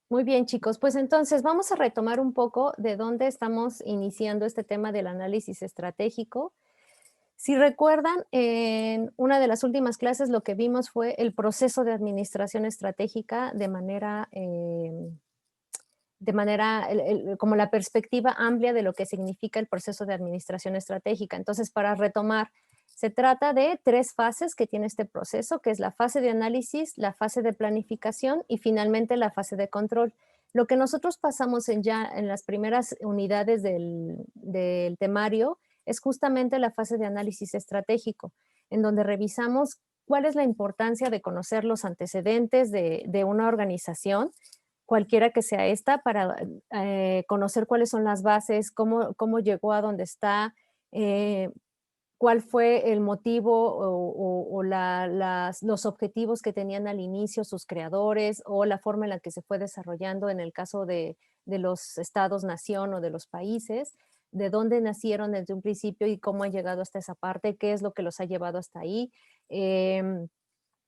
Muy bien, chicos. Pues entonces vamos a retomar un poco de dónde estamos iniciando este tema del análisis estratégico. Si recuerdan, en una de las últimas clases lo que vimos fue el proceso de administración estratégica de manera, como la perspectiva amplia de lo que significa el proceso de administración estratégica. Entonces, para retomar, se trata de 3 fases que tiene este proceso, que es la fase de análisis, la fase de planificación y finalmente la fase de control. Lo que nosotros pasamos ya en las primeras unidades del temario es justamente la fase de análisis estratégico, en donde revisamos cuál es la importancia de conocer los antecedentes de una organización, cualquiera que sea esta, para conocer cuáles son las bases, cómo llegó a donde está, eh, cuál fue el motivo o los objetivos que tenían al inicio sus creadores o la forma en la que se fue desarrollando en el caso de los estados-nación o de los países, de dónde nacieron desde un principio y cómo han llegado hasta esa parte, qué es lo que los ha llevado hasta ahí.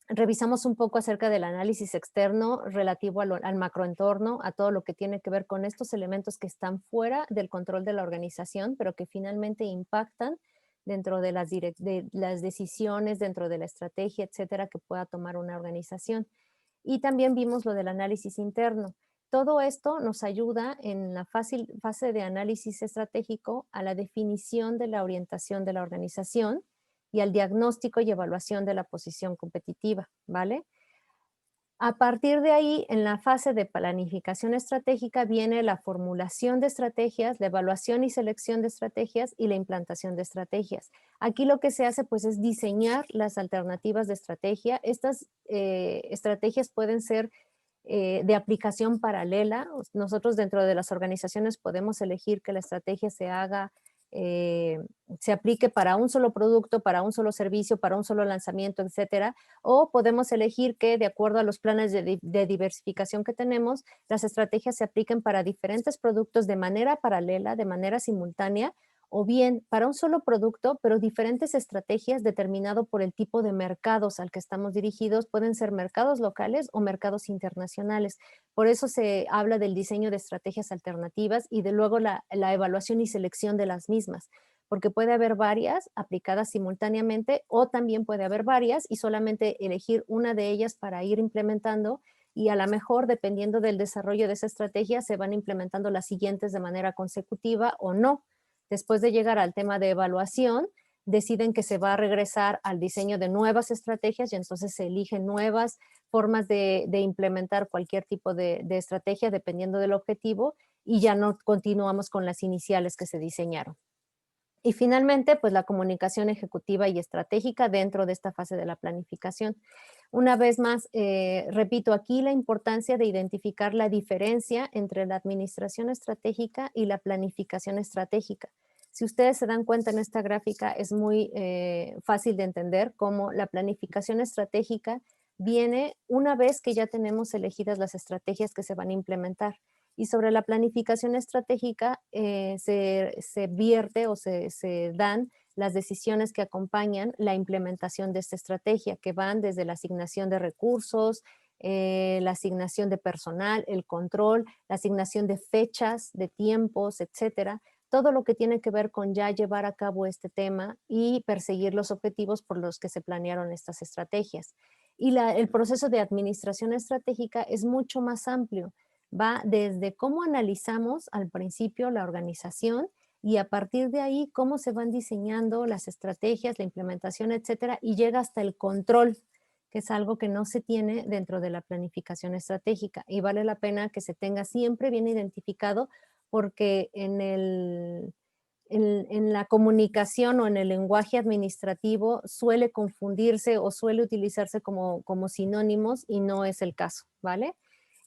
Revisamos un poco acerca del análisis externo relativo al macroentorno, a todo lo que tiene que ver con estos elementos que están fuera del control de la organización, pero que finalmente impactan dentro de las decisiones, dentro de la estrategia, etcétera, que pueda tomar una organización. Y también vimos lo del análisis interno. Todo esto nos ayuda en la fase de análisis estratégico a la definición de la orientación de la organización y al diagnóstico y evaluación de la posición competitiva, ¿vale? A partir de ahí, en la fase de planificación estratégica viene la formulación de estrategias, la evaluación y selección de estrategias y la implantación de estrategias. Aquí lo que se hace pues es diseñar las alternativas de estrategia. Estas estrategias pueden ser de aplicación paralela. Nosotros dentro de las organizaciones podemos elegir que la estrategia eh, se aplique para un solo producto, para un solo servicio, para un solo lanzamiento, etcétera, o podemos elegir que de acuerdo a los planes de diversificación que tenemos, las estrategias se apliquen para diferentes productos de manera paralela, de manera simultánea, o bien para un solo producto, pero diferentes estrategias determinado por el tipo de mercados al que estamos dirigidos, pueden ser mercados locales o mercados internacionales. Por eso se habla del diseño de estrategias alternativas y de luego la evaluación y selección de las mismas, porque puede haber varias aplicadas simultáneamente o también puede haber varias y solamente elegir una de ellas para ir implementando y a lo mejor, dependiendo del desarrollo de esa estrategia, se van implementando las siguientes de manera consecutiva o no. Después de llegar al tema de evaluación, deciden que se va a regresar al diseño de nuevas estrategias y entonces se eligen nuevas formas de implementar cualquier tipo de estrategia dependiendo del objetivo y ya no continuamos con las iniciales que se diseñaron. Y finalmente, pues la comunicación ejecutiva y estratégica dentro de esta fase de la planificación. Una vez más, repito aquí la importancia de identificar la diferencia entre la administración estratégica y la planificación estratégica. Si ustedes se dan cuenta en esta gráfica, es muy fácil de entender cómo la planificación estratégica viene una vez que ya tenemos elegidas las estrategias que se van a implementar. Y sobre la planificación estratégica se vierte o se dan las decisiones que acompañan la implementación de esta estrategia, que van desde la asignación de recursos, la asignación de personal, el control, la asignación de fechas, de tiempos, etcétera. Todo lo que tiene que ver con ya llevar a cabo este tema y perseguir los objetivos por los que se planearon estas estrategias. Y el proceso de administración estratégica es mucho más amplio, va desde cómo analizamos al principio la organización y a partir de ahí cómo se van diseñando las estrategias, la implementación, etcétera, y llega hasta el control, que es algo que no se tiene dentro de la planificación estratégica y vale la pena que se tenga siempre bien identificado porque en la comunicación o en el lenguaje administrativo suele confundirse o suele utilizarse como sinónimos y no es el caso, ¿vale?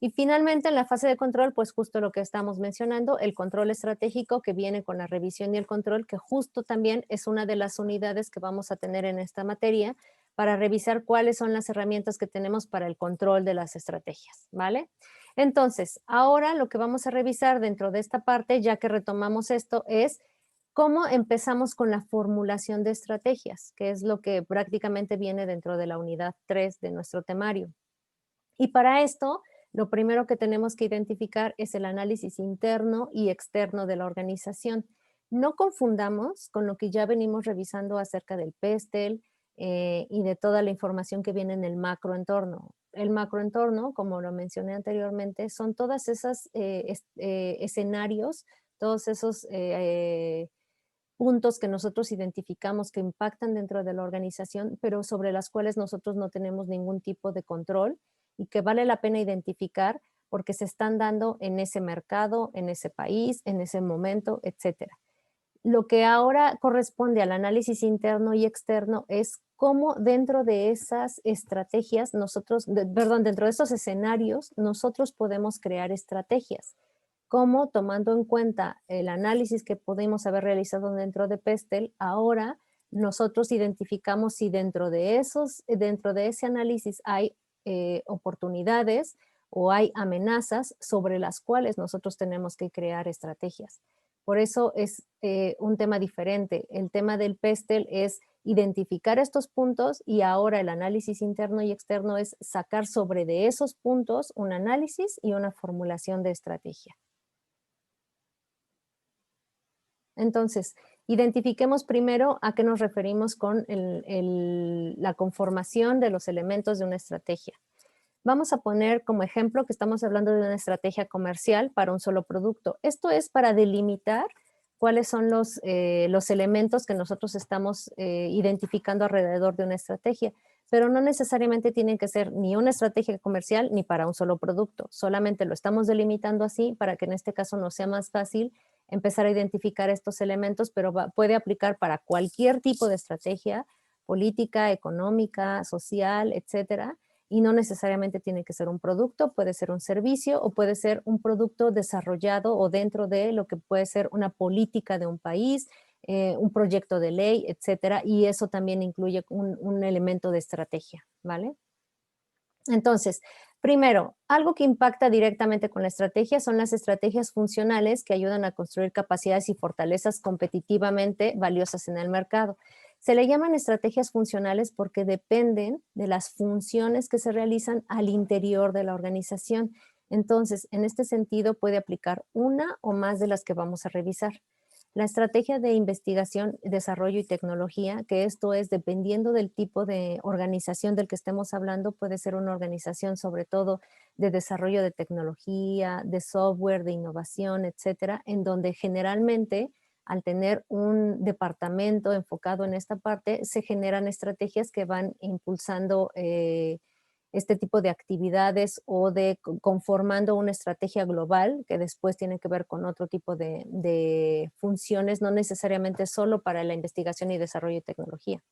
Y finalmente, en la fase de control, pues justo lo que estamos mencionando, el control estratégico que viene con la revisión y el control, que justo también es una de las unidades que vamos a tener en esta materia para revisar cuáles son las herramientas que tenemos para el control de las estrategias, ¿vale? Entonces, ahora lo que vamos a revisar dentro de esta parte, ya que retomamos esto, es cómo empezamos con la formulación de estrategias, que es lo que prácticamente viene dentro de la unidad 3 de nuestro temario. Y para esto Lo primero que tenemos que identificar es el análisis interno y externo de la organización. No confundamos con lo que ya venimos revisando acerca del PESTEL y de toda la información que viene en el macroentorno. El macroentorno, como lo mencioné anteriormente, son todas esas escenarios, todos esos puntos que nosotros identificamos que impactan dentro de la organización, pero sobre las cuales nosotros no tenemos ningún tipo de control y que vale la pena identificar porque se están dando en ese mercado, en ese país, en ese momento, etcétera. Lo que ahora corresponde al análisis interno y externo es cómo dentro de esas estrategias dentro de esos escenarios, nosotros podemos crear estrategias. Cómo, tomando en cuenta el análisis que pudimos haber realizado dentro de Pestel, ahora nosotros identificamos si dentro de ese análisis hay oportunidades o hay amenazas sobre las cuales nosotros tenemos que crear estrategias. Por eso es un tema diferente. El tema del PESTEL es identificar estos puntos y ahora el análisis interno y externo es sacar sobre de esos puntos un análisis y una formulación de estrategia. Entonces, identifiquemos primero a qué nos referimos con la conformación de los elementos de una estrategia. Vamos a poner como ejemplo que estamos hablando de una estrategia comercial para un solo producto. Esto es para delimitar cuáles son los elementos que nosotros estamos identificando alrededor de una estrategia, pero no necesariamente tienen que ser ni una estrategia comercial ni para un solo producto. Solamente lo estamos delimitando así para que en este caso nos sea más fácil empezar a identificar estos elementos, pero puede aplicar para cualquier tipo de estrategia política, económica, social, etcétera, y no necesariamente tiene que ser un producto, puede ser un servicio o puede ser un producto desarrollado o dentro de lo que puede ser una política de un país, un proyecto de ley, etcétera, y eso también incluye un elemento de estrategia, ¿vale? Entonces, primero, algo que impacta directamente con la estrategia son las estrategias funcionales que ayudan a construir capacidades y fortalezas competitivamente valiosas en el mercado. Se le llaman estrategias funcionales porque dependen de las funciones que se realizan al interior de la organización. Entonces, en este sentido, puede aplicar una o más de las que vamos a revisar. La estrategia de investigación, desarrollo y tecnología, que esto es dependiendo del tipo de organización del que estemos hablando, puede ser una organización sobre todo de desarrollo de tecnología, de software, de innovación, etcétera, en donde generalmente al tener un departamento enfocado en esta parte, se generan estrategias que van impulsando este tipo de actividades o de conformando una estrategia global que después tiene que ver con otro tipo de funciones, no necesariamente solo para la investigación y desarrollo de tecnología.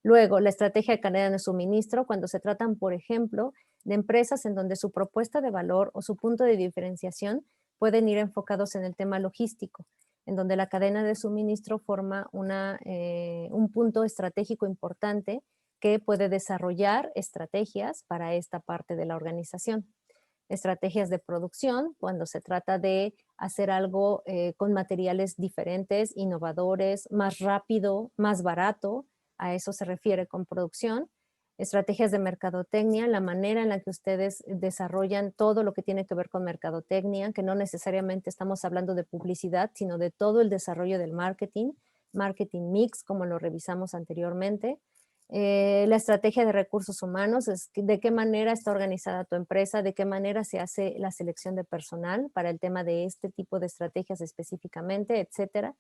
Luego, la estrategia de cadena de suministro, cuando se tratan, por ejemplo, de empresas en donde su propuesta de valor o su punto de diferenciación pueden ir enfocados en el tema logístico, en donde la cadena de suministro forma un punto estratégico importante que puede desarrollar estrategias para esta parte de la organización. Estrategias de producción, cuando se trata de hacer algo con materiales diferentes, innovadores, más rápido, más barato, a eso se refiere con producción. Estrategias de mercadotecnia, la manera en la que ustedes desarrollan todo lo que tiene que ver con mercadotecnia, que no necesariamente estamos hablando de publicidad, sino de todo el desarrollo del marketing, marketing mix, como lo revisamos anteriormente. La estrategia de recursos humanos es de qué manera está organizada tu empresa, de qué manera se hace la selección de personal para el tema de este tipo de estrategias específicamente, etcétera.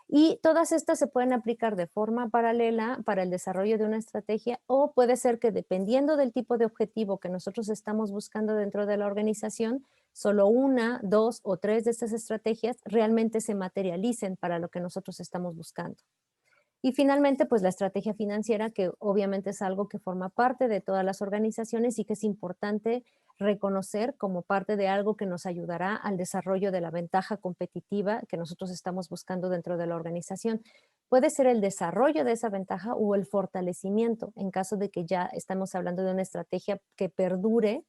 Y todas estas se pueden aplicar de forma paralela para el desarrollo de una estrategia o puede ser que dependiendo del tipo de objetivo que nosotros estamos buscando dentro de la organización, solo una, dos o tres de estas estrategias realmente se materialicen para lo que nosotros estamos buscando. Y finalmente, pues la estrategia financiera, que obviamente es algo que forma parte de todas las organizaciones y que es importante reconocer como parte de algo que nos ayudará al desarrollo de la ventaja competitiva que nosotros estamos buscando dentro de la organización. Puede ser el desarrollo de esa ventaja o el fortalecimiento en caso de que ya estamos hablando de una estrategia que perdure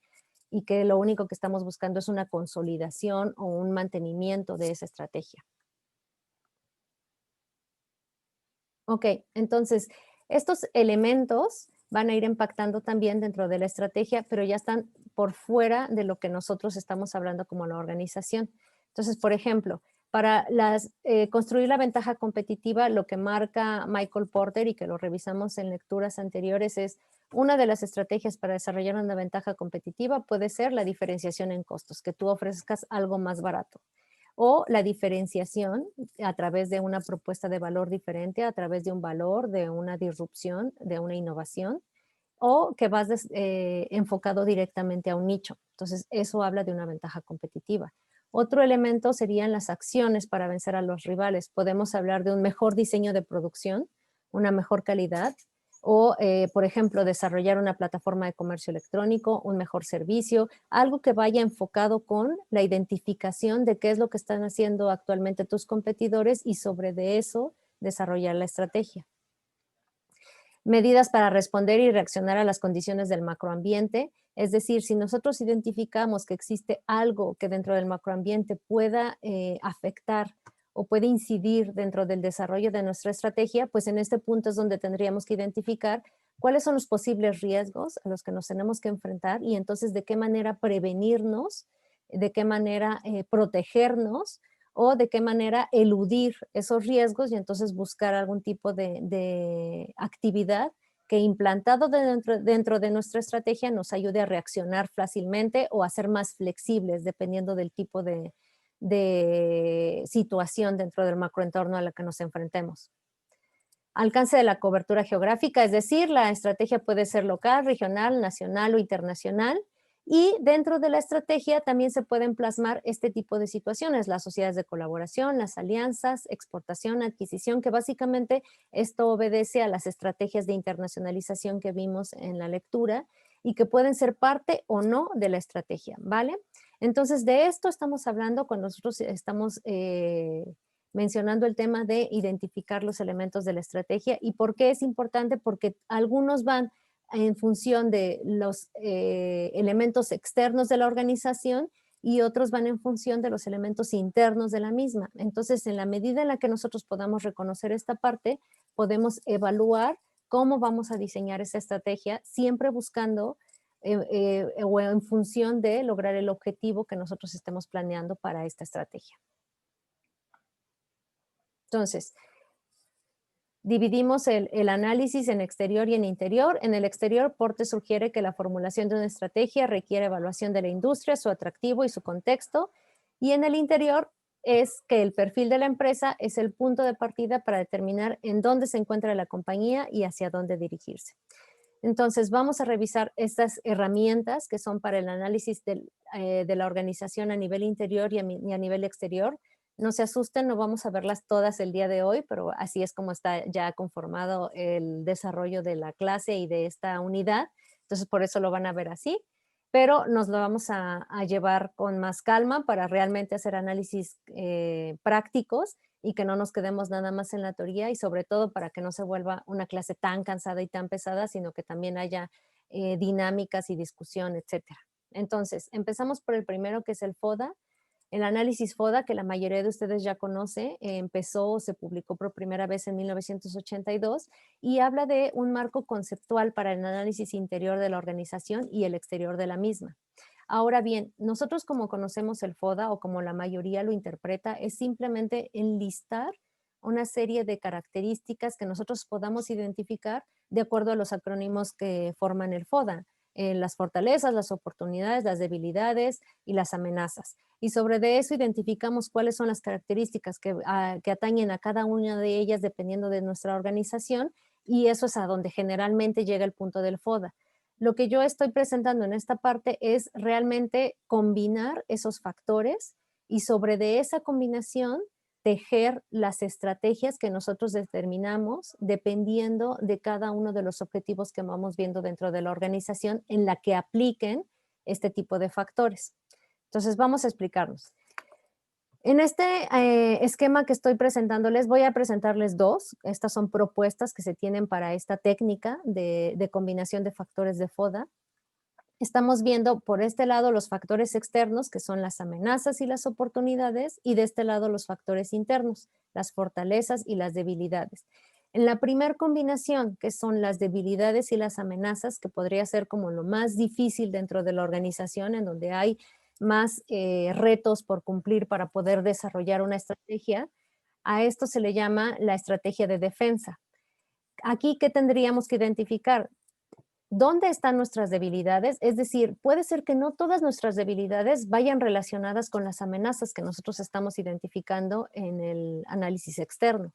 y que lo único que estamos buscando es una consolidación o un mantenimiento de esa estrategia. Ok, entonces estos elementos van a ir impactando también dentro de la estrategia, pero ya están por fuera de lo que nosotros estamos hablando como la organización. Entonces, por ejemplo, para construir la ventaja competitiva, lo que marca Michael Porter y que lo revisamos en lecturas anteriores es una de las estrategias para desarrollar una ventaja competitiva puede ser la diferenciación en costos, que tú ofrezcas algo más barato. O la diferenciación a través de una propuesta de valor diferente, a través de un valor, de una disrupción, de una innovación, o que vas enfocado directamente a un nicho. Entonces, eso habla de una ventaja competitiva. Otro elemento serían las acciones para vencer a los rivales. Podemos hablar de un mejor diseño de producción, una mejor calidad, o, por ejemplo, desarrollar una plataforma de comercio electrónico, un mejor servicio, algo que vaya enfocado con la identificación de qué es lo que están haciendo actualmente tus competidores y sobre de eso desarrollar la estrategia. Medidas para responder y reaccionar a las condiciones del macroambiente, es decir, si nosotros identificamos que existe algo que dentro del macroambiente pueda afectar o puede incidir dentro del desarrollo de nuestra estrategia, pues en este punto es donde tendríamos que identificar cuáles son los posibles riesgos a los que nos tenemos que enfrentar y entonces de qué manera prevenirnos, de qué manera protegernos o de qué manera eludir esos riesgos y entonces buscar algún tipo de actividad que implantado dentro de nuestra estrategia nos ayude a reaccionar fácilmente o a ser más flexibles dependiendo del tipo de situación dentro del macroentorno a la que nos enfrentemos. Alcance de la cobertura geográfica, es decir, la estrategia puede ser local, regional, nacional o internacional. Y dentro de la estrategia también se pueden plasmar este tipo de situaciones, las sociedades de colaboración, las alianzas, exportación, adquisición, que básicamente esto obedece a las estrategias de internacionalización que vimos en la lectura y que pueden ser parte o no de la estrategia, ¿vale? Entonces, de esto estamos hablando cuando nosotros estamos mencionando el tema de identificar los elementos de la estrategia. ¿Y por qué es importante? Porque algunos van en función de los elementos externos de la organización y otros van en función de los elementos internos de la misma. Entonces, en la medida en la que nosotros podamos reconocer esta parte, podemos evaluar cómo vamos a diseñar esa estrategia, siempre buscando o en función de lograr el objetivo que nosotros estemos planeando para esta estrategia. Entonces, dividimos el análisis en exterior y en interior. En el exterior, Porter sugiere que la formulación de una estrategia requiere evaluación de la industria, su atractivo y su contexto. Y en el interior es que el perfil de la empresa es el punto de partida para determinar en dónde se encuentra la compañía y hacia dónde dirigirse. Entonces, vamos a revisar estas herramientas que son para el análisis de la organización a nivel interior y a nivel exterior. No se asusten, no vamos a verlas todas el día de hoy, pero así es como está ya conformado el desarrollo de la clase y de esta unidad. Entonces, por eso lo van a ver así, pero nos lo vamos a llevar con más calma para realmente hacer análisis prácticos y que no nos quedemos nada más en la teoría y sobre todo para que no se vuelva una clase tan cansada y tan pesada, sino que también haya dinámicas y discusión, etcétera. Entonces, empezamos por el primero que es el FODA. El análisis FODA, que la mayoría de ustedes ya conoce, empezó, se publicó por primera vez en 1982 y habla de un marco conceptual para el análisis interior de la organización y el exterior de la misma. Ahora bien, nosotros como conocemos el FODA o como la mayoría lo interpreta, es simplemente enlistar una serie de características que nosotros podamos identificar de acuerdo a los acrónimos que forman el FODA. Las fortalezas, las oportunidades, las debilidades y las amenazas. Y sobre de eso identificamos cuáles son las características que atañen a cada una de ellas dependiendo de nuestra organización y eso es a donde generalmente llega el punto del FODA. Lo que yo estoy presentando en esta parte es realmente combinar esos factores y sobre de esa combinación tejer las estrategias que nosotros determinamos dependiendo de cada uno de los objetivos que vamos viendo dentro de la organización en la que apliquen este tipo de factores. Entonces, vamos a explicarnos. En este esquema que estoy presentándoles, voy a presentarles dos. Estas son propuestas que se tienen para esta técnica de combinación de factores de FODA. Estamos viendo por este lado los factores externos, que son las amenazas y las oportunidades, y de este lado los factores internos, las fortalezas y las debilidades. En la primer combinación, que son las debilidades y las amenazas, que podría ser como lo más difícil dentro de la organización, en donde hay más retos por cumplir para poder desarrollar una estrategia, a esto se le llama la estrategia de defensa. Aquí, ¿qué tendríamos que identificar? ¿Dónde están nuestras debilidades? Es decir, puede ser que no todas nuestras debilidades vayan relacionadas con las amenazas que nosotros estamos identificando en el análisis externo.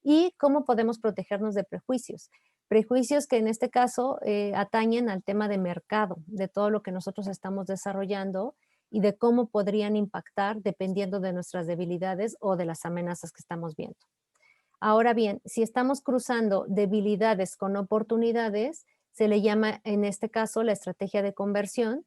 ¿Y cómo podemos protegernos de prejuicios? Prejuicios que en este caso atañen al tema de mercado, de todo lo que nosotros estamos desarrollando y de cómo podrían impactar dependiendo de nuestras debilidades o de las amenazas que estamos viendo. Ahora bien, si estamos cruzando debilidades con oportunidades, se le llama en este caso la estrategia de conversión.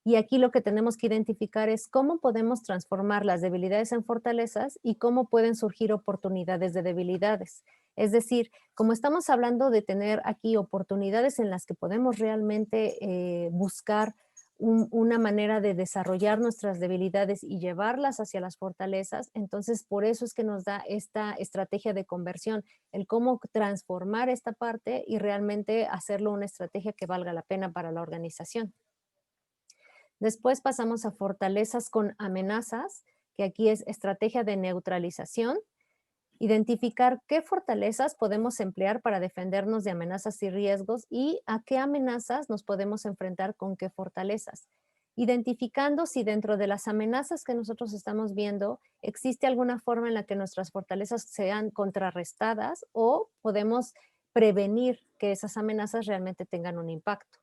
Y aquí lo que tenemos que identificar es cómo podemos transformar las debilidades en fortalezas y cómo pueden surgir oportunidades de debilidades. Es decir, como estamos hablando de tener aquí oportunidades en las que podemos realmente buscar una manera de desarrollar nuestras debilidades y llevarlas hacia las fortalezas, entonces por eso es que nos da esta estrategia de conversión, el cómo transformar esta parte y realmente hacerlo una estrategia que valga la pena para la organización. Después pasamos a fortalezas con amenazas, que aquí es estrategia de neutralización. Identificar qué fortalezas podemos emplear para defendernos de amenazas y riesgos y a qué amenazas nos podemos enfrentar con qué fortalezas. Identificando si dentro de las amenazas que nosotros estamos viendo existe alguna forma en la que nuestras fortalezas sean contrarrestadas o podemos prevenir que esas amenazas realmente tengan un impacto.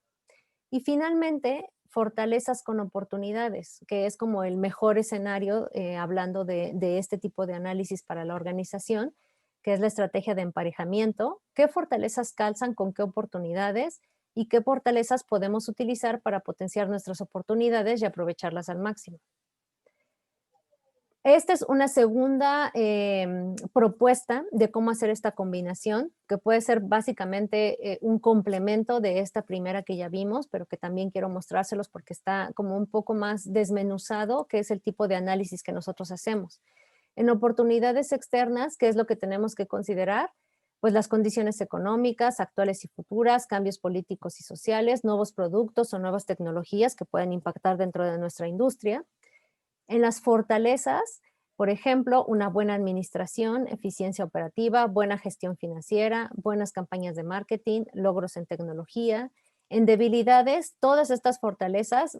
Y finalmente, fortalezas con oportunidades, que es como el mejor escenario, hablando de este tipo de análisis para la organización, que es la estrategia de emparejamiento. ¿Qué fortalezas calzan con qué oportunidades? Y qué fortalezas podemos utilizar para potenciar nuestras oportunidades y aprovecharlas al máximo. Esta es una segunda propuesta de cómo hacer esta combinación, que puede ser básicamente un complemento de esta primera que ya vimos, pero que también quiero mostrárselos porque está como un poco más desmenuzado, que es el tipo de análisis que nosotros hacemos. En oportunidades externas, ¿qué es lo que tenemos que considerar? Pues las condiciones económicas, actuales y futuras, cambios políticos y sociales, nuevos productos o nuevas tecnologías que pueden impactar dentro de nuestra industria. En las fortalezas, por ejemplo, una buena administración, eficiencia operativa, buena gestión financiera, buenas campañas de marketing, logros en tecnología. En debilidades, todas estas fortalezas,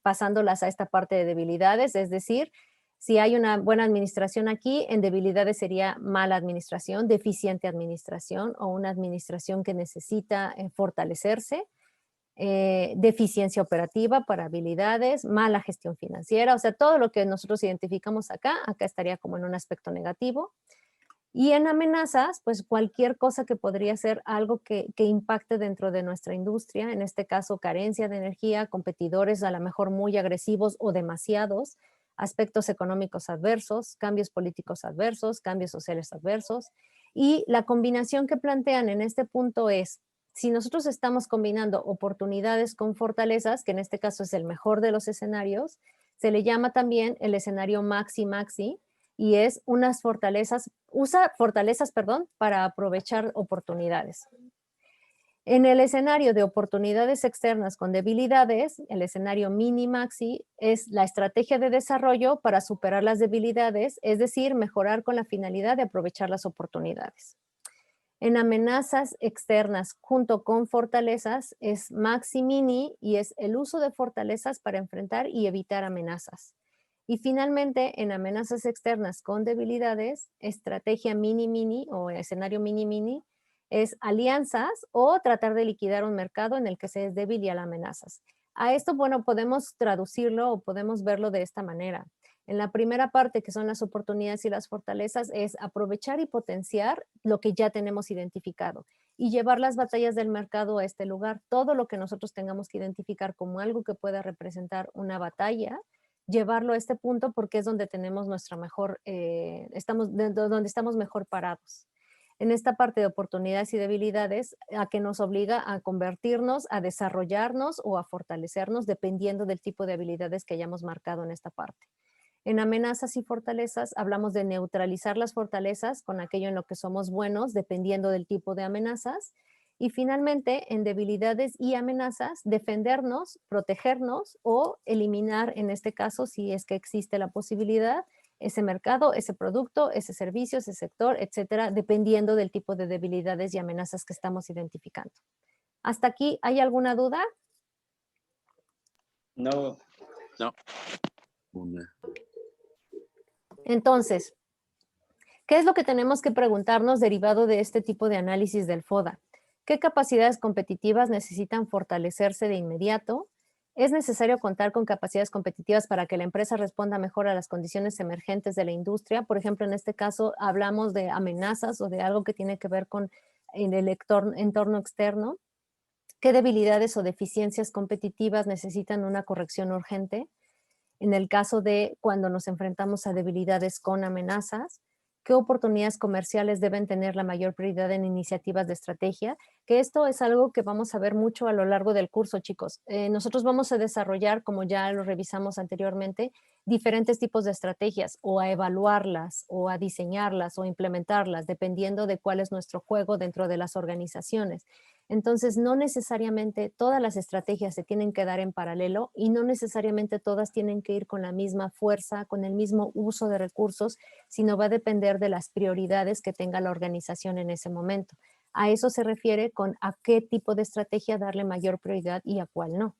pasándolas a esta parte de debilidades, es decir, si hay una buena administración aquí, en debilidades sería mala administración, deficiente administración o una administración que necesita fortalecerse, deficiencia operativa para habilidades, mala gestión financiera, o sea, todo lo que nosotros identificamos acá, acá estaría como en un aspecto negativo. Y en amenazas, pues cualquier cosa que podría ser algo que impacte dentro de nuestra industria, en este caso carencia de energía, competidores a lo mejor muy agresivos o demasiados, aspectos económicos adversos, cambios políticos adversos, cambios sociales adversos. Y la combinación que plantean en este punto es, si nosotros estamos combinando oportunidades con fortalezas, que en este caso es el mejor de los escenarios, se le llama también el escenario maxi-maxi, y es unas fortalezas, usa fortalezas, perdón, para aprovechar oportunidades. En el escenario de oportunidades externas con debilidades, el escenario mini-maxi es la estrategia de desarrollo para superar las debilidades, es decir, mejorar con la finalidad de aprovechar las oportunidades. En amenazas externas junto con fortalezas es maxi mini y es el uso de fortalezas para enfrentar y evitar amenazas. Y finalmente, en amenazas externas con debilidades, estrategia mini mini o escenario mini mini es alianzas o tratar de liquidar un mercado en el que se es débil y a las amenazas. A esto, bueno, podemos traducirlo o podemos verlo de esta manera. En la primera parte, que son las oportunidades y las fortalezas, es aprovechar y potenciar lo que ya tenemos identificado y llevar las batallas del mercado a este lugar. Todo lo que nosotros tengamos que identificar como algo que pueda representar una batalla, llevarlo a este punto porque es donde tenemos nuestra mejor, donde estamos mejor parados. En esta parte de oportunidades y debilidades, a que nos obliga a convertirnos, a desarrollarnos o a fortalecernos dependiendo del tipo de habilidades que hayamos marcado en esta parte. En amenazas y fortalezas hablamos de neutralizar las fortalezas con aquello en lo que somos buenos, dependiendo del tipo de amenazas. Y finalmente, en debilidades y amenazas, defendernos, protegernos o eliminar, en este caso, si es que existe la posibilidad, ese mercado, ese producto, ese servicio, ese sector, etcétera, dependiendo del tipo de debilidades y amenazas que estamos identificando. ¿Hasta aquí hay alguna duda? No. No. Entonces, ¿qué es lo que tenemos que preguntarnos derivado de este tipo de análisis del FODA? ¿Qué capacidades competitivas necesitan fortalecerse de inmediato? ¿Es necesario contar con capacidades competitivas para que la empresa responda mejor a las condiciones emergentes de la industria? Por ejemplo, en este caso hablamos de amenazas o de algo que tiene que ver con el entorno externo. ¿Qué debilidades o deficiencias competitivas necesitan una corrección urgente? En el caso de cuando nos enfrentamos a debilidades con amenazas, ¿qué oportunidades comerciales deben tener la mayor prioridad en iniciativas de estrategia? Que esto es algo que vamos a ver mucho a lo largo del curso, chicos. Nosotros vamos a desarrollar, como ya lo revisamos anteriormente, diferentes tipos de estrategias o a evaluarlas o a diseñarlas o implementarlas, dependiendo de cuál es nuestro juego dentro de las organizaciones. Entonces, no necesariamente todas las estrategias se tienen que dar en paralelo y no necesariamente todas tienen que ir con la misma fuerza, con el mismo uso de recursos, sino va a depender de las prioridades que tenga la organización en ese momento. A eso se refiere con a qué tipo de estrategia darle mayor prioridad y a cuál no.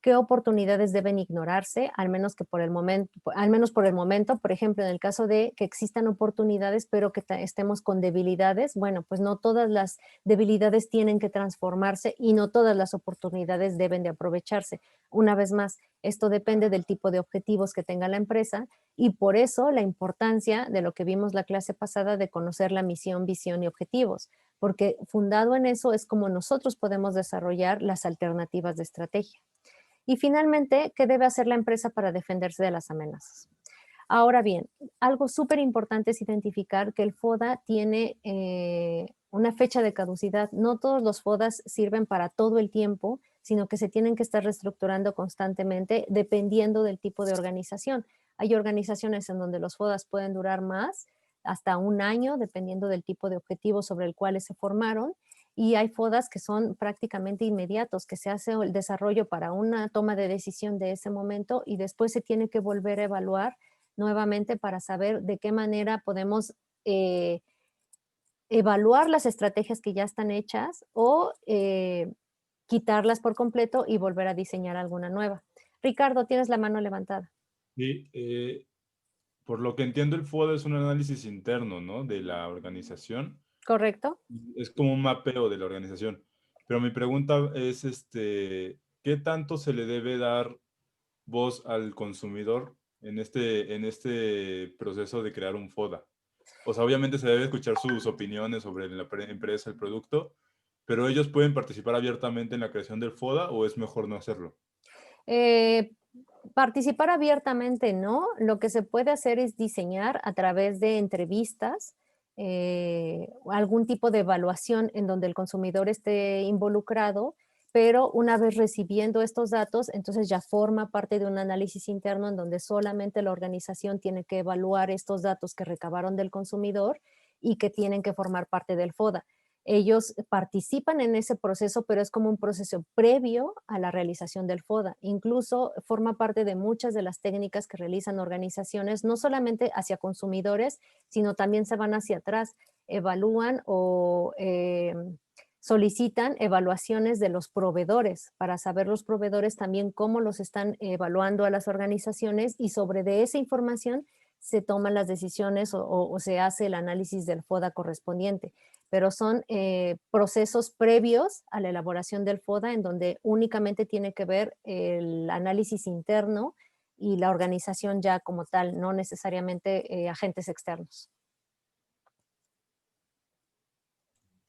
¿Qué oportunidades deben ignorarse? Al menos que por el momento, al menos por el momento, por ejemplo, en el caso de que existan oportunidades, pero que estemos con debilidades, bueno, pues no todas las debilidades tienen que transformarse y no todas las oportunidades deben de aprovecharse. Una vez más, esto depende del tipo de objetivos que tenga la empresa y por eso la importancia de lo que vimos la clase pasada de conocer la misión, visión y objetivos, porque fundado en eso es como nosotros podemos desarrollar las alternativas de estrategia. Y finalmente, ¿qué debe hacer la empresa para defenderse de las amenazas? Ahora bien, algo súper importante es identificar que el FODA tiene una fecha de caducidad. No todos los FODAs sirven para todo el tiempo, sino que se tienen que estar reestructurando constantemente dependiendo del tipo de organización. Hay organizaciones en donde los FODAs pueden durar más, hasta un año, dependiendo del tipo de objetivo sobre el cual se formaron, y hay FODAs que son prácticamente inmediatos, que se hace el desarrollo para una toma de decisión de ese momento y después se tiene que volver a evaluar nuevamente para saber de qué manera podemos evaluar las estrategias que ya están hechas o quitarlas por completo y volver a diseñar alguna nueva. Ricardo, tienes la mano levantada. Sí, por lo que entiendo, el FODA es un análisis interno, ¿no? De la organización. ¿Correcto? Es como un mapeo de la organización. Pero mi pregunta es, ¿qué tanto se le debe dar voz al consumidor en este proceso de crear un FODA? O sea, obviamente se debe escuchar sus opiniones sobre la empresa, el producto, pero ellos pueden participar abiertamente en la creación del FODA o es mejor no hacerlo. Participar abiertamente, ¿no? Lo que se puede hacer es diseñar a través de entrevistas, algún tipo de evaluación en donde el consumidor esté involucrado, pero una vez recibiendo estos datos, entonces ya forma parte de un análisis interno en donde solamente la organización tiene que evaluar estos datos que recabaron del consumidor y que tienen que formar parte del FODA. Ellos participan en ese proceso, pero es como un proceso previo a la realización del FODA. Incluso forma parte de muchas de las técnicas que realizan organizaciones, no solamente hacia consumidores, sino también se van hacia atrás, evalúan o solicitan evaluaciones de los proveedores para saber los proveedores también cómo los están evaluando a las organizaciones y sobre de esa información se toman las decisiones o se hace el análisis del FODA correspondiente, pero son procesos previos a la elaboración del FODA en donde únicamente tiene que ver el análisis interno y la organización ya como tal, no necesariamente agentes externos.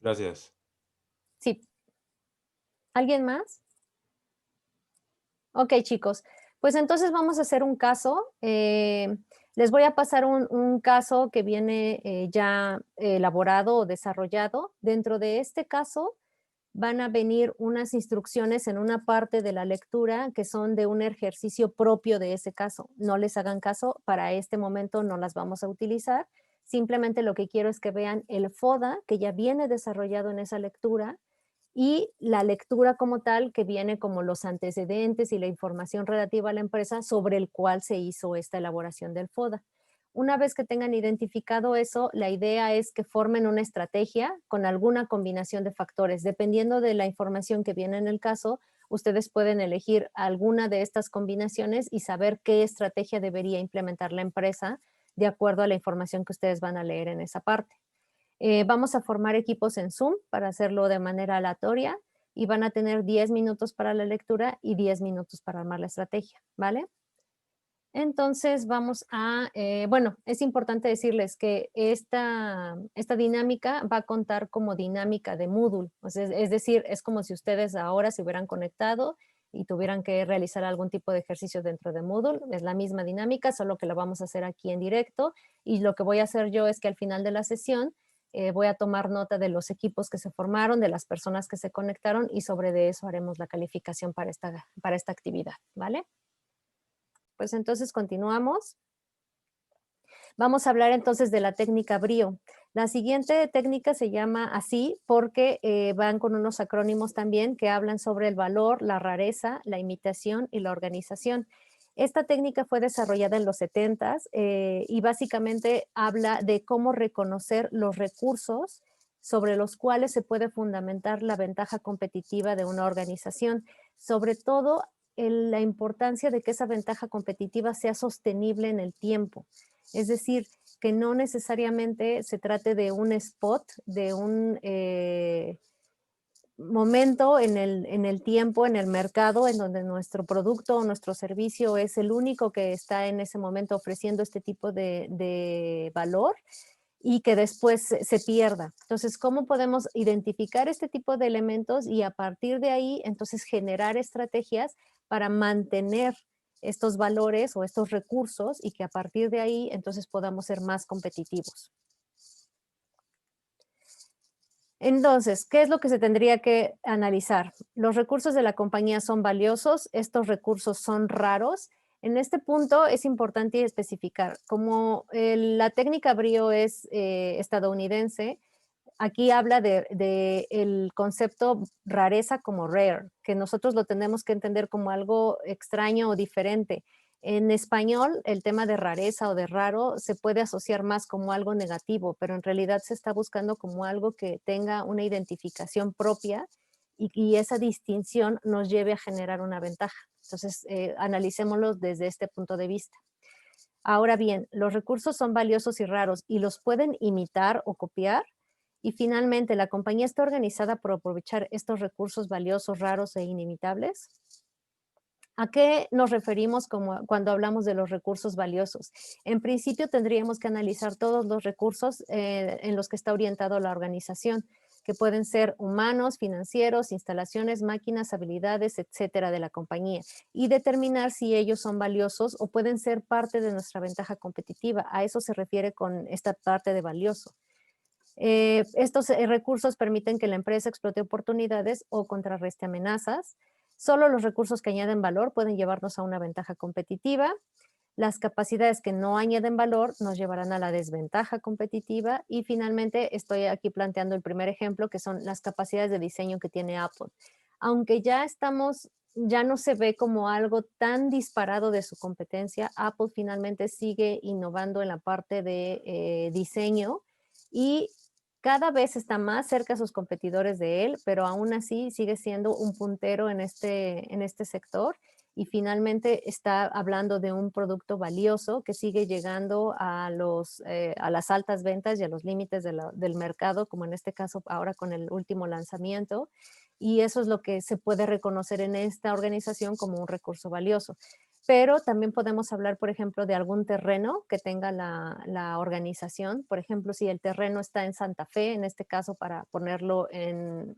Gracias. Sí. ¿Alguien más? Ok, chicos. Pues entonces vamos a hacer un caso. Les voy a pasar un caso que viene ya elaborado o desarrollado. Dentro de este caso van a venir unas instrucciones en una parte de la lectura que son de un ejercicio propio de ese caso. No les hagan caso, para este momento no las vamos a utilizar. Simplemente lo que quiero es que vean el FODA que ya viene desarrollado en esa lectura y la lectura como tal que viene como los antecedentes y la información relativa a la empresa sobre el cual se hizo esta elaboración del FODA. Una vez que tengan identificado eso, la idea es que formen una estrategia con alguna combinación de factores. Dependiendo de la información que viene en el caso, ustedes pueden elegir alguna de estas combinaciones y saber qué estrategia debería implementar la empresa de acuerdo a la información que ustedes van a leer en esa parte. Vamos a formar equipos en Zoom para hacerlo de manera aleatoria y van a tener 10 minutos para la lectura y 10 minutos para armar la estrategia, ¿vale? Entonces vamos a, bueno, es importante decirles que esta dinámica va a contar como dinámica de Moodle, o sea, es decir, es como si ustedes ahora se hubieran conectado y tuvieran que realizar algún tipo de ejercicio dentro de Moodle, es la misma dinámica, solo que la vamos a hacer aquí en directo y lo que voy a hacer yo es que al final de la sesión voy a tomar nota de los equipos que se formaron, de las personas que se conectaron y sobre de eso haremos la calificación para esta actividad, ¿vale? Pues entonces continuamos. Vamos a hablar entonces de la técnica BRIO. La siguiente técnica se llama así porque van con unos acrónimos también que hablan sobre el valor, la rareza, la imitación y la organización. Esta técnica fue desarrollada en los 70s y básicamente habla de cómo reconocer los recursos sobre los cuales se puede fundamentar la ventaja competitiva de una organización, sobre todo la importancia de que esa ventaja competitiva sea sostenible en el tiempo. Es decir, que no necesariamente se trate de un spot, de un momento en el tiempo, en el mercado, en donde nuestro producto o nuestro servicio es el único que está en ese momento ofreciendo este tipo de valor y que después se pierda. Entonces, ¿cómo podemos identificar este tipo de elementos y a partir de ahí, entonces, generar estrategias para mantener estos valores o estos recursos y que a partir de ahí, entonces, podamos ser más competitivos? Entonces, ¿qué es lo que se tendría que analizar? Los recursos de la compañía son valiosos, estos recursos son raros. En este punto es importante especificar, como la técnica BRIO es estadounidense, aquí habla de el concepto rareza como rare, que nosotros lo tenemos que entender como algo extraño o diferente. En español, el tema de rareza o de raro se puede asociar más como algo negativo, pero en realidad se está buscando como algo que tenga una identificación propia y esa distinción nos lleve a generar una ventaja. Entonces, analicémoslo desde este punto de vista. Ahora bien, los recursos son valiosos y raros y los pueden imitar o copiar. Y finalmente, ¿la compañía está organizada por aprovechar estos recursos valiosos, raros e inimitables? ¿A qué nos referimos cuando hablamos de los recursos valiosos? En principio tendríamos que analizar todos los recursos en los que está orientado la organización, que pueden ser humanos, financieros, instalaciones, máquinas, habilidades, etcétera, de la compañía, y determinar si ellos son valiosos o pueden ser parte de nuestra ventaja competitiva. A eso se refiere con esta parte de valioso. Estos recursos permiten que la empresa explote oportunidades o contrarreste amenazas. Solo los recursos que añaden valor pueden llevarnos a una ventaja competitiva. Las capacidades que no añaden valor nos llevarán a la desventaja competitiva. Y finalmente estoy aquí planteando el primer ejemplo, que son las capacidades de diseño que tiene Apple. Aunque ya no se ve como algo tan disparado de su competencia, Apple finalmente sigue innovando en la parte de diseño y cada vez está más cerca a sus competidores de él, pero aún así sigue siendo un puntero en este sector y finalmente está hablando de un producto valioso que sigue llegando a las altas ventas y a los límites del mercado, como en este caso ahora con el último lanzamiento. Y eso es lo que se puede reconocer en esta organización como un recurso valioso. Pero también podemos hablar, por ejemplo, de algún terreno que tenga la organización. Por ejemplo, si el terreno está en Santa Fe, en este caso para ponerlo en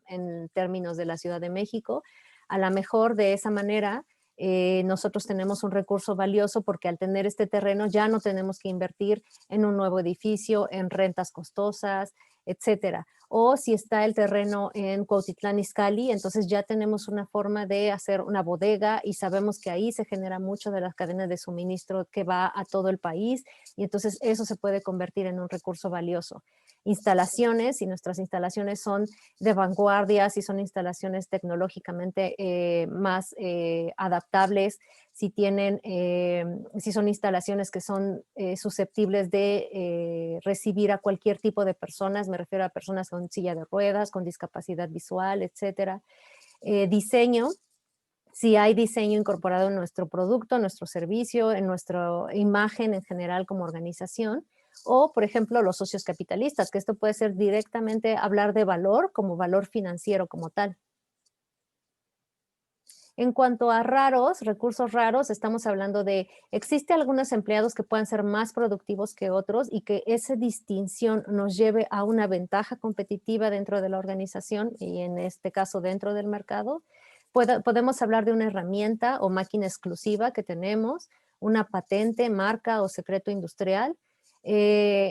términos de la Ciudad de México, a lo mejor de esa manera nosotros tenemos un recurso valioso porque al tener este terreno ya no tenemos que invertir en un nuevo edificio, en rentas costosas, etcétera. O si está el terreno en Cuautitlán Izcalli, entonces ya tenemos una forma de hacer una bodega y sabemos que ahí se genera mucho de las cadenas de suministro que va a todo el país y entonces eso se puede convertir en un recurso valioso. Instalaciones, si nuestras instalaciones son de vanguardia, si son instalaciones tecnológicamente más adaptables, si tienen, si son instalaciones que son susceptibles de recibir a cualquier tipo de personas, me refiero a personas con silla de ruedas, con discapacidad visual, etcétera. Diseño, si hay diseño incorporado en nuestro producto, en nuestro servicio, en nuestra imagen en general como organización, o por ejemplo los socios capitalistas, que esto puede ser directamente hablar de valor como valor financiero como tal. En cuanto a raros, recursos raros, estamos hablando de, existe algunos empleados que puedan ser más productivos que otros y que esa distinción nos lleve a una ventaja competitiva dentro de la organización y en este caso dentro del mercado. Podemos hablar de una herramienta o máquina exclusiva que tenemos, una patente, marca o secreto industrial.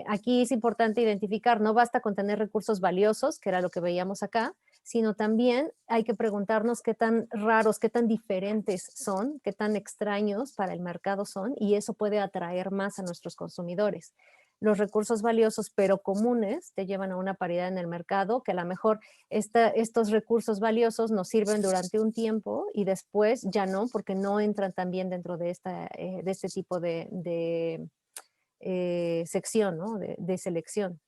Aquí es importante identificar, no basta con tener recursos valiosos, que era lo que veíamos acá, sino también hay que preguntarnos qué tan raros, qué tan diferentes son, qué tan extraños para el mercado son, y eso puede atraer más a nuestros consumidores. Los recursos valiosos pero comunes te llevan a una paridad en el mercado, que a lo mejor estos recursos valiosos nos sirven durante un tiempo y después ya no, porque no entran también dentro de este tipo de sección, ¿no? de selección.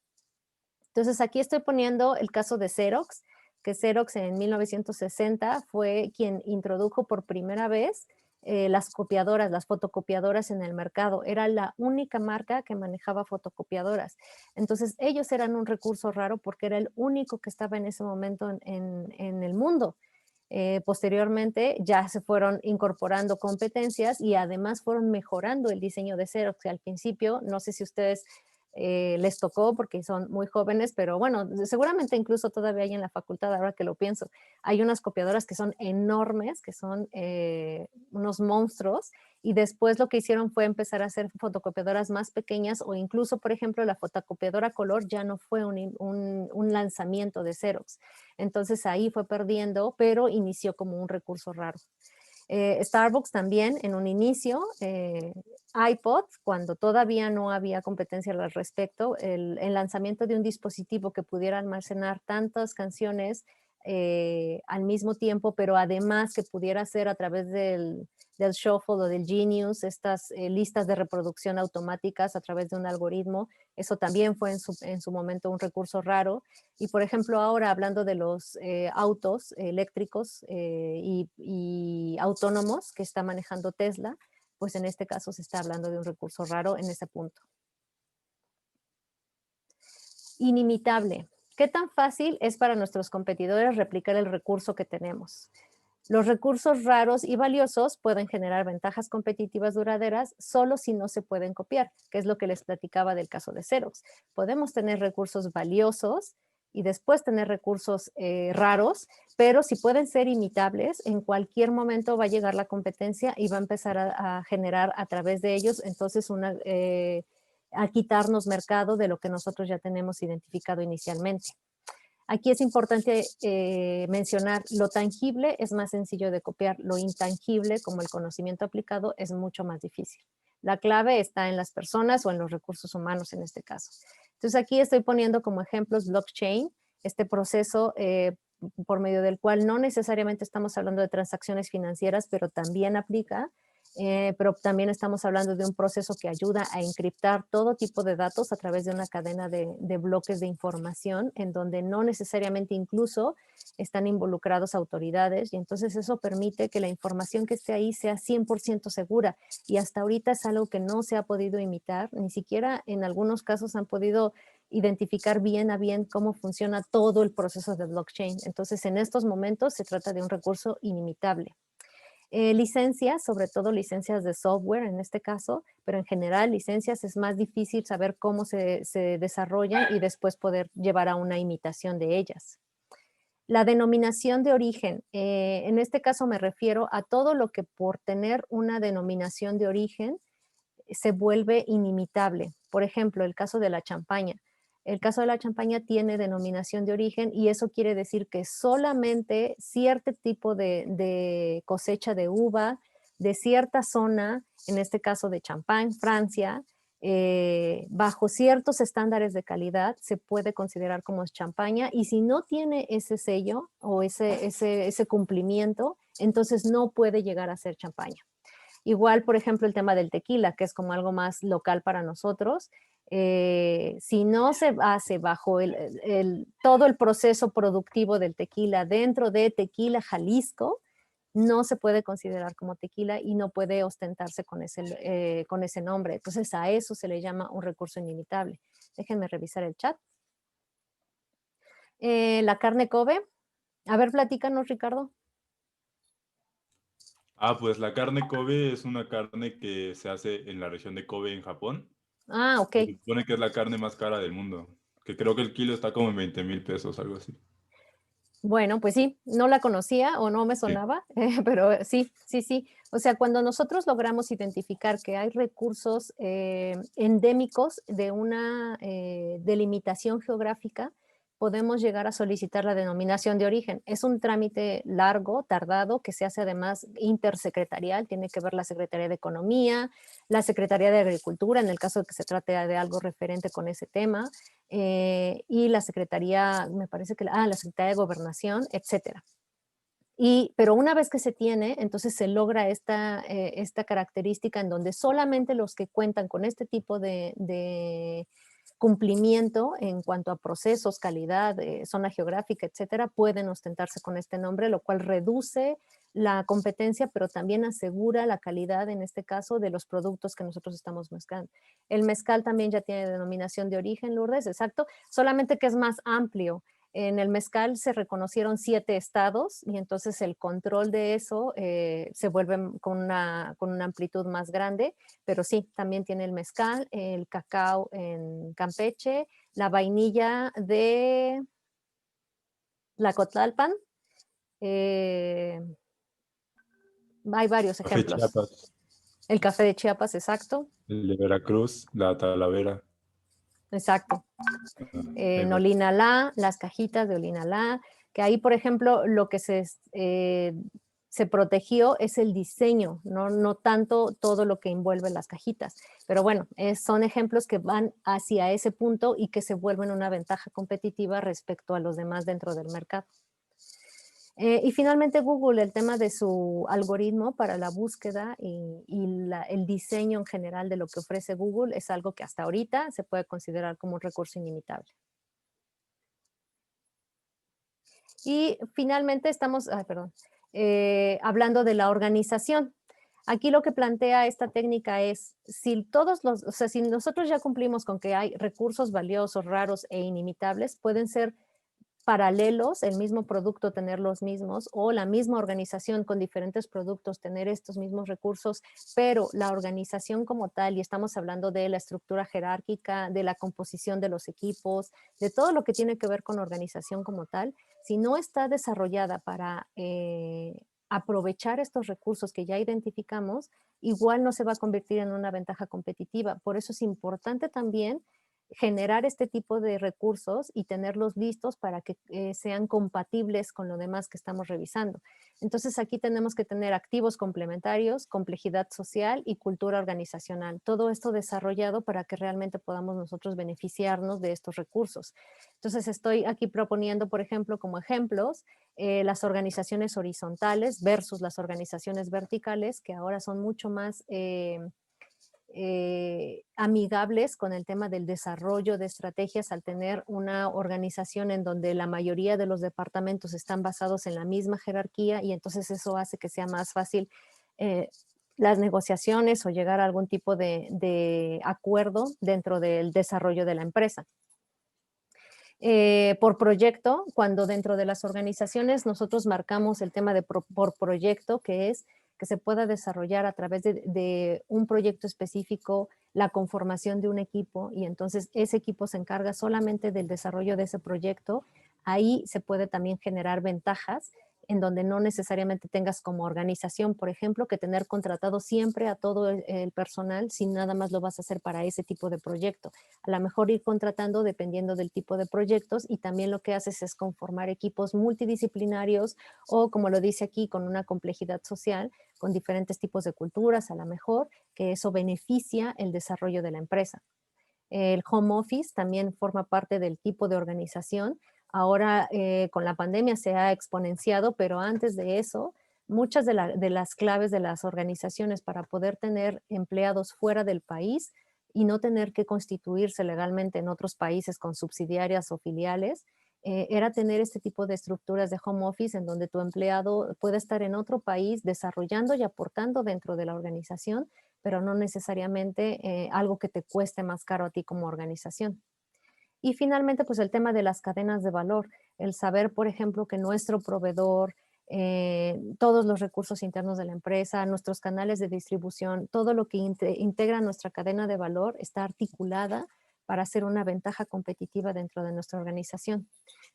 Entonces aquí estoy poniendo el caso de Xerox, que Xerox en 1960 fue quien introdujo por primera vez las copiadoras, las fotocopiadoras en el mercado. Era la única marca que manejaba fotocopiadoras. Entonces ellos eran un recurso raro porque era el único que estaba en ese momento en el mundo. Posteriormente ya se fueron incorporando competencias y además fueron mejorando el diseño de Xerox. Al principio, no sé si ustedes les tocó porque son muy jóvenes, pero bueno, seguramente incluso todavía hay en la facultad, ahora que lo pienso, hay unas copiadoras que son enormes, que son unos monstruos, y después lo que hicieron fue empezar a hacer fotocopiadoras más pequeñas o incluso, por ejemplo, la fotocopiadora color ya no fue un lanzamiento de Xerox. Entonces ahí fue perdiendo, pero inició como un recurso raro. Starbucks también en un inicio, iPod, cuando todavía no había competencia al respecto, el lanzamiento de un dispositivo que pudiera almacenar tantas canciones al mismo tiempo, pero además que pudiera hacer a través del Shuffle o del Genius, estas listas de reproducción automáticas a través de un algoritmo, eso también fue en su momento un recurso raro. Y por ejemplo, ahora hablando de los autos eléctricos y autónomos que está manejando Tesla, pues en este caso se está hablando de un recurso raro en ese punto. Inimitable. ¿Qué tan fácil es para nuestros competidores replicar el recurso que tenemos? Los recursos raros y valiosos pueden generar ventajas competitivas duraderas solo si no se pueden copiar, que es lo que les platicaba del caso de Xerox. Podemos tener recursos valiosos y después tener recursos raros, pero si pueden ser imitables, en cualquier momento va a llegar la competencia y va a empezar a generar a través de ellos entonces a quitarnos mercado de lo que nosotros ya tenemos identificado inicialmente. Aquí es importante mencionar, lo tangible es más sencillo de copiar, lo intangible, como el conocimiento aplicado, es mucho más difícil. La clave está en las personas o en los recursos humanos en este caso. Entonces aquí estoy poniendo como ejemplos blockchain, este proceso por medio del cual no necesariamente estamos hablando de transacciones financieras, pero también aplica. Pero también estamos hablando de un proceso que ayuda a encriptar todo tipo de datos a través de una cadena de bloques de información en donde no necesariamente incluso están involucrados autoridades y entonces eso permite que la información que esté ahí sea 100% segura y hasta ahorita es algo que no se ha podido imitar, ni siquiera en algunos casos han podido identificar bien a bien cómo funciona todo el proceso de blockchain. Entonces en estos momentos se trata de un recurso inimitable. Licencias, sobre todo licencias de software en este caso, pero en general licencias es más difícil saber cómo se desarrollan y después poder llevar a una imitación de ellas. La denominación de origen, en este caso me refiero a todo lo que por tener una denominación de origen se vuelve inimitable. Por ejemplo, el caso de la champaña. El caso de la champaña tiene denominación de origen y eso quiere decir que solamente cierto tipo de cosecha de uva de cierta zona, en este caso de Champagne, Francia, bajo ciertos estándares de calidad se puede considerar como champaña y si no tiene ese sello o ese cumplimiento, entonces no puede llegar a ser champaña. Igual, por ejemplo, el tema del tequila, que es como algo más local para nosotros. Si no se hace bajo todo el proceso productivo del tequila dentro de Tequila Jalisco, no se puede considerar como tequila y no puede ostentarse con ese nombre. Entonces a eso se le llama un recurso inimitable. Déjenme revisar el chat. La carne Kobe. A ver, platícanos, Ricardo. Pues la carne Kobe es una carne que se hace en la región de Kobe, en Japón. Ah, ok. Se supone que es la carne más cara del mundo, que creo que el kilo está como en 20,000 pesos, algo así. Bueno, pues sí, no la conocía o no me Sí. sonaba, pero sí, sí, sí. O sea, cuando nosotros logramos identificar que hay recursos endémicos de una delimitación geográfica, podemos llegar a solicitar la denominación de origen. Es un trámite largo, tardado, que se hace además intersecretarial, tiene que ver la Secretaría de Economía, la Secretaría de Agricultura, en el caso de que se trate de algo referente con ese tema, y la Secretaría, me parece que, la Secretaría de Gobernación, etcétera. Pero una vez que se tiene, entonces se logra esta característica en donde solamente los que cuentan con este tipo de cumplimiento en cuanto a procesos, calidad, zona geográfica, etcétera, pueden ostentarse con este nombre, lo cual reduce la competencia, pero también asegura la calidad, en este caso, de los productos que nosotros estamos mezclando. El mezcal también ya tiene denominación de origen, Lourdes, exacto, solamente que es más amplio. En el mezcal se reconocieron 7 estados y entonces el control de eso se vuelve con una amplitud más grande, pero sí, también tiene el mezcal, el cacao en Campeche, la vainilla de Tlacotalpan, hay varios Café ejemplos. Chiapas, El café de Chiapas, exacto, el de Veracruz, la Talavera. exacto. Hay En varios. Olinalá, las cajitas de Olinalá, que ahí, por ejemplo, lo que se protegió es el diseño, no tanto todo lo que envuelve las cajitas. Pero bueno, son ejemplos que van hacia ese punto y que se vuelven una ventaja competitiva respecto a los demás dentro del mercado. Y finalmente Google, el tema de su algoritmo para la búsqueda y el diseño en general de lo que ofrece Google es algo que hasta ahorita se puede considerar como un recurso inimitable. Y finalmente estamos, hablando de la organización. Aquí lo que plantea esta técnica es, si nosotros ya cumplimos con que hay recursos valiosos, raros e inimitables, pueden ser paralelos, el mismo producto tener los mismos, o la misma organización con diferentes productos tener estos mismos recursos, pero la organización como tal, y estamos hablando de la estructura jerárquica, de la composición de los equipos, de todo lo que tiene que ver con organización como tal, si no está desarrollada para aprovechar estos recursos que ya identificamos, igual no se va a convertir en una ventaja competitiva. Por eso es importante también generar este tipo de recursos y tenerlos listos para que sean compatibles con lo demás que estamos revisando. Entonces aquí tenemos que tener activos complementarios, complejidad social y cultura organizacional. Todo esto desarrollado para que realmente podamos nosotros beneficiarnos de estos recursos. Entonces estoy aquí proponiendo, por ejemplo, como ejemplos, las organizaciones horizontales versus las organizaciones verticales, que ahora son mucho más amigables con el tema del desarrollo de estrategias al tener una organización en donde la mayoría de los departamentos están basados en la misma jerarquía y entonces eso hace que sea más fácil las negociaciones o llegar a algún tipo de acuerdo dentro del desarrollo de la empresa. Por proyecto, cuando dentro de las organizaciones nosotros marcamos el tema de por proyecto, que es que se pueda desarrollar a través de un proyecto específico la conformación de un equipo y entonces ese equipo se encarga solamente del desarrollo de ese proyecto, ahí se puede también generar ventajas en donde no necesariamente tengas como organización, por ejemplo, que tener contratado siempre a todo el personal si nada más lo vas a hacer para ese tipo de proyecto. A lo mejor ir contratando dependiendo del tipo de proyectos, y también lo que haces es conformar equipos multidisciplinarios o, como lo dice aquí, con una complejidad social, con diferentes tipos de culturas, a lo mejor, que eso beneficia el desarrollo de la empresa. El home office también forma parte del tipo de organización. Ahora con la pandemia se ha exponenciado, pero antes de eso, muchas de las claves de las organizaciones para poder tener empleados fuera del país y no tener que constituirse legalmente en otros países con subsidiarias o filiales, era tener este tipo de estructuras de home office en donde tu empleado puede estar en otro país desarrollando y aportando dentro de la organización, pero no necesariamente algo que te cueste más caro a ti como organización. Y finalmente, pues el tema de las cadenas de valor, el saber, por ejemplo, que nuestro proveedor, todos los recursos internos de la empresa, nuestros canales de distribución, todo lo que integra nuestra cadena de valor está articulada para hacer una ventaja competitiva dentro de nuestra organización.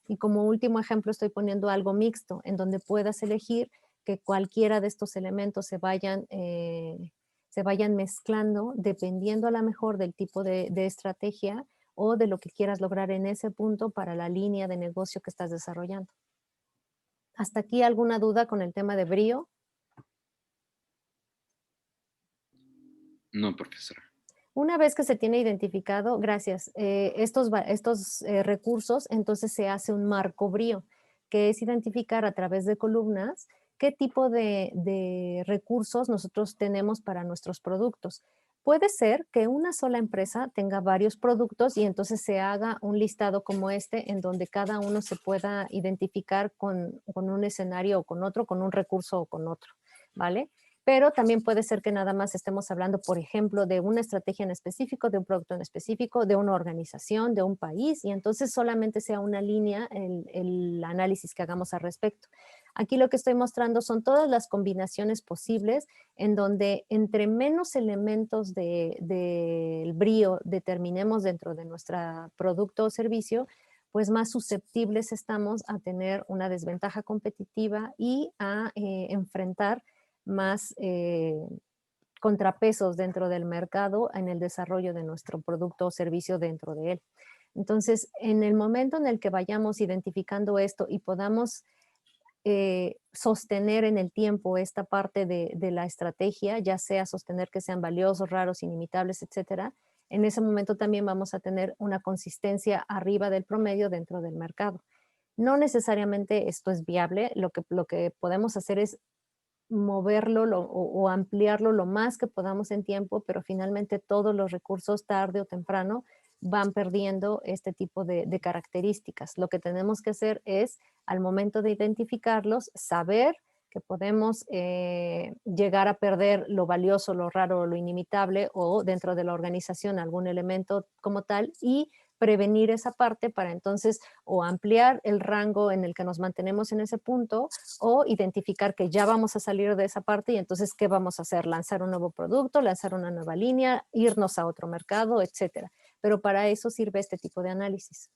Y como último ejemplo, estoy poniendo algo mixto, en donde puedas elegir que cualquiera de estos elementos se vayan mezclando dependiendo a lo mejor del tipo de estrategia o de lo que quieras lograr en ese punto para la línea de negocio que estás desarrollando. ¿Hasta aquí alguna duda con el tema de brío? No, profesora. Una vez que se tiene identificado, gracias, estos recursos, entonces se hace un marco brío, que es identificar a través de columnas qué tipo de recursos nosotros tenemos para nuestros productos. Puede ser que una sola empresa tenga varios productos y entonces se haga un listado como este en donde cada uno se pueda identificar con un escenario o con otro, con un recurso o con otro, ¿vale? Pero también puede ser que nada más estemos hablando, por ejemplo, de una estrategia en específico, de un producto en específico, de una organización, de un país, y entonces solamente sea una línea el análisis que hagamos al respecto. Aquí lo que estoy mostrando son todas las combinaciones posibles en donde entre menos elementos del brío determinemos dentro de nuestro producto o servicio, pues más susceptibles estamos a tener una desventaja competitiva y a enfrentar más contrapesos dentro del mercado en el desarrollo de nuestro producto o servicio dentro de él. Entonces, en el momento en el que vayamos identificando esto y podamos sostener en el tiempo esta parte de la estrategia, ya sea sostener que sean valiosos, raros, inimitables, etcétera, en ese momento también vamos a tener una consistencia arriba del promedio dentro del mercado. No necesariamente esto es viable, lo que podemos hacer es moverlo o ampliarlo lo más que podamos en tiempo, pero finalmente todos los recursos tarde o temprano van perdiendo este tipo de características. Lo que tenemos que hacer es, al momento de identificarlos, saber que podemos llegar a perder lo valioso, lo raro, lo inimitable o dentro de la organización algún elemento como tal y prevenir esa parte para entonces o ampliar el rango en el que nos mantenemos en ese punto o identificar que ya vamos a salir de esa parte y entonces ¿qué vamos a hacer? Lanzar un nuevo producto, lanzar una nueva línea, irnos a otro mercado, etcétera. Pero para eso sirve este tipo de análisis.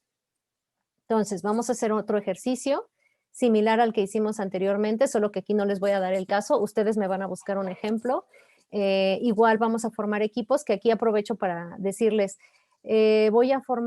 Entonces, vamos a hacer otro ejercicio similar al que hicimos anteriormente, solo que aquí no les voy a dar el caso. Ustedes me van a buscar un ejemplo. Igual vamos a formar equipos, que aquí aprovecho para decirles, voy a formar